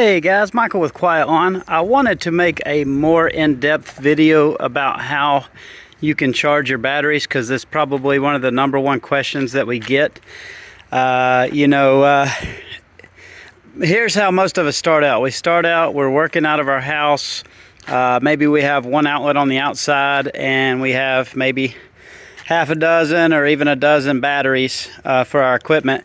Hey guys, Michael with Quiet On. I wanted to make a more in-depth video about how you can charge your batteries, because this is probably one of the #1 questions that we get. Here's how most of us start out. We're working out of our house. Maybe we have one outlet on the outside and we have maybe half a dozen or even a dozen batteries for our equipment.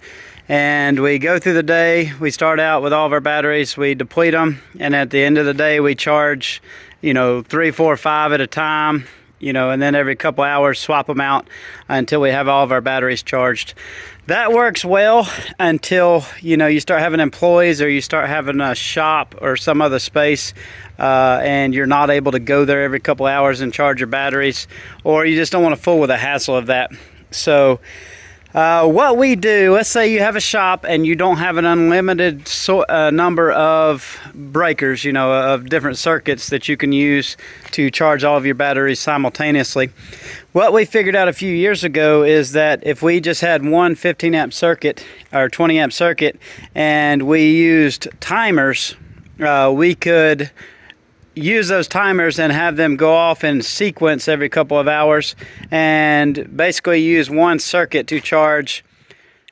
And we go through the day, we start out with all of our batteries, we deplete them, and at the end of the day we charge, 3, 4, 5 at a time, and then every couple hours swap them out until we have all of our batteries charged. That works well until, you start having employees or you start having a shop or some other space and you're not able to go there every couple hours and charge your batteries, or you just don't want to fool with the hassle of that. So what we do, let's say you have a shop and you don't have an unlimited number of breakers, of different circuits that you can use to charge all of your batteries simultaneously. What we figured out a few years ago is that if we just had one 15 amp circuit or 20 amp circuit and we used timers, we could use those timers and have them go off in sequence every couple of hours and basically use one circuit to charge,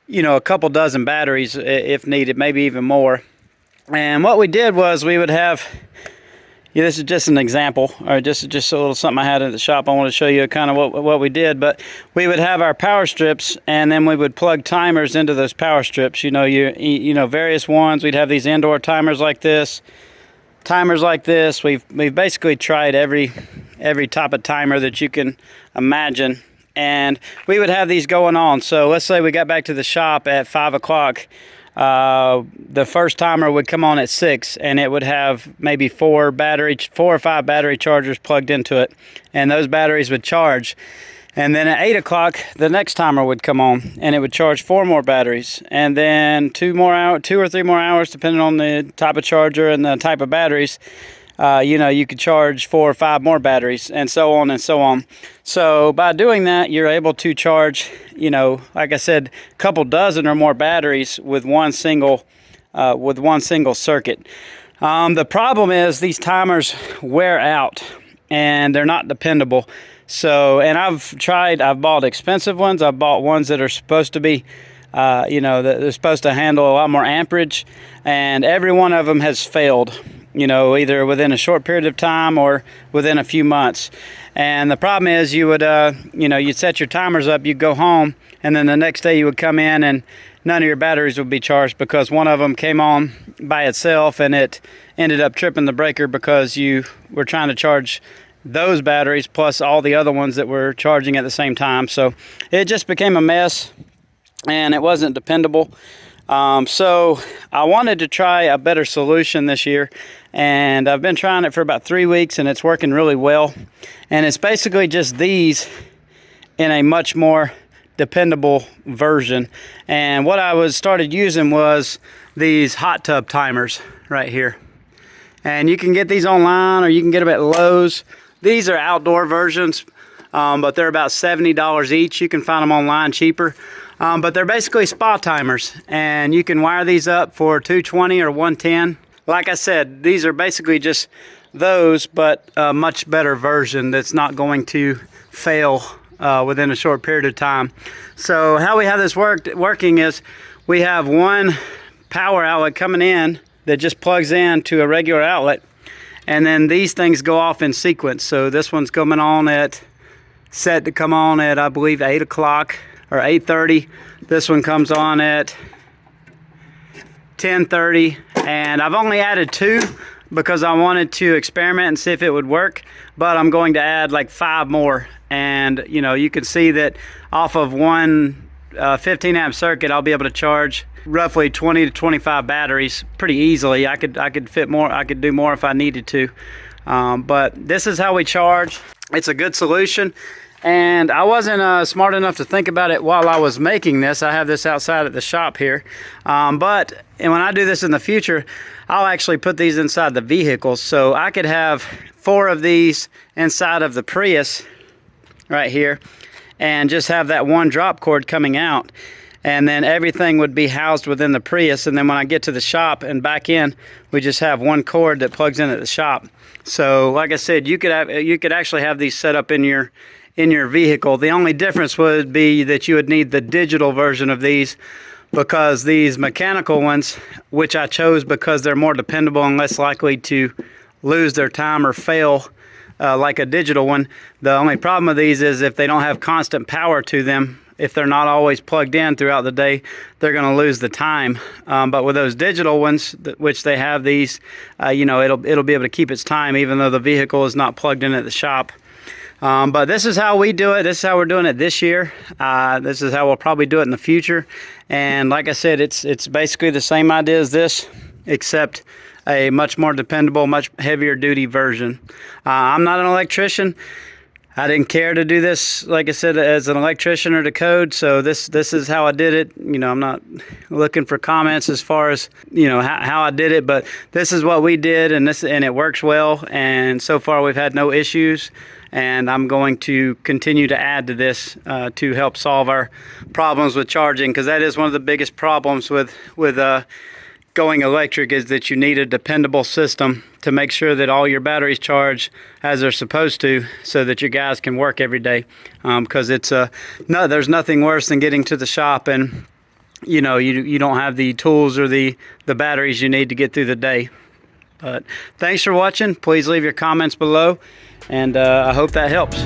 a couple dozen batteries if needed, maybe even more. And what we did was we would have, this is just an example, or just a little something I had at the shop. I want to show you kind of what we did, but we would have our power strips and then we would plug timers into those power strips, various ones. We'd have these indoor timers like this, timers like this. We've basically tried every type of timer that you can imagine, and we would have these going on. So let's say we got back to the shop at 5 o'clock. The first timer would come on at 6 and it would have maybe 4 or 5 battery chargers plugged into it, and those batteries would charge. And then at 8 o'clock, the next timer would come on and it would charge 4 more batteries. And then 2 or 3 more hours, depending on the type of charger and the type of batteries, you could charge 4 or 5 more batteries, and so on and so on. So by doing that, you're able to charge, like I said, a couple dozen or more batteries with one single circuit. The problem is these timers wear out and they're not dependable. So, and I've bought expensive ones. I've bought ones that are supposed to be, they're supposed to handle a lot more amperage, and every one of them has failed, either within a short period of time or within a few months. And the problem is you would, you'd set your timers up, you'd go home, and then the next day you would come in and none of your batteries would be charged because one of them came on by itself and it ended up tripping the breaker because you were trying to charge those batteries plus all the other ones that were charging at the same time. So it just became a mess and it wasn't dependable. So I wanted to try a better solution this year, and I've been trying it for about 3 weeks and it's working really well. And it's basically just these in a much more dependable version. And what I started using was these hot tub timers right here. And you can get these online or you can get them at Lowe's. These are outdoor versions, but they're about $70 each. You can find them online cheaper. But they're basically spa timers, and you can wire these up for 220 or 110. Like I said, these are basically just those, but a much better version that's not going to fail within a short period of time. So how we have this working is we have one power outlet coming in that just plugs in to a regular outlet, and then these things go off in sequence. So this one's coming on set to come on at, I believe, 8 o'clock or 8:30. This one comes on at 10:30, and I've only added 2 because I wanted to experiment and see if it would work, but I'm going to add like 5 more. And you can see that off of one 15 amp circuit, I'll be able to charge roughly 20 to 25 batteries pretty easily. I could fit more, I could do more if I needed to. But this is how we charge. It's a good solution. And I wasn't smart enough to think about it while I was making this. I have this outside at the shop here. But when I do this in the future, I'll actually put these inside the vehicles. So I could have 4 of these inside of the Prius right here and just have that one drop cord coming out. and then everything would be housed within the Prius. And then when I get to the shop and back in, we just have one cord that plugs in at the shop. So like I said, you could actually have these set up in your vehicle. The only difference would be that you would need the digital version of these, because these mechanical ones, which I chose because they're more dependable and less likely to lose their time or fail like a digital one. The only problem with these is if they don't have constant power to them, if they're not always plugged in throughout the day, they're going to lose the time. But with those digital ones, which they have these, you know, it'll be able to keep its time even though the vehicle is not plugged in at the shop. But this is how we do it. This is how we're doing it this year. This is how we'll probably do it in the future. And like I said, it's basically the same idea as this, except a much more dependable, much heavier duty version. I'm not an electrician. I didn't care to do this, like I said, as an electrician or to code. So this is how I did it. You know, I'm not looking for comments as far as, you know, how I did it, but this is what we did, and it works well. And so far we've had no issues. And I'm going to continue to add to this to help solve our problems with charging, because that is one of the biggest problems with going electric, is that you need a dependable system to make sure that all your batteries charge as they're supposed to, so that your guys can work every day. Because there's nothing worse than getting to the shop and you know you don't have the tools or the batteries you need to get through the day. But thanks for watching. Please leave your comments below, and I hope that helps.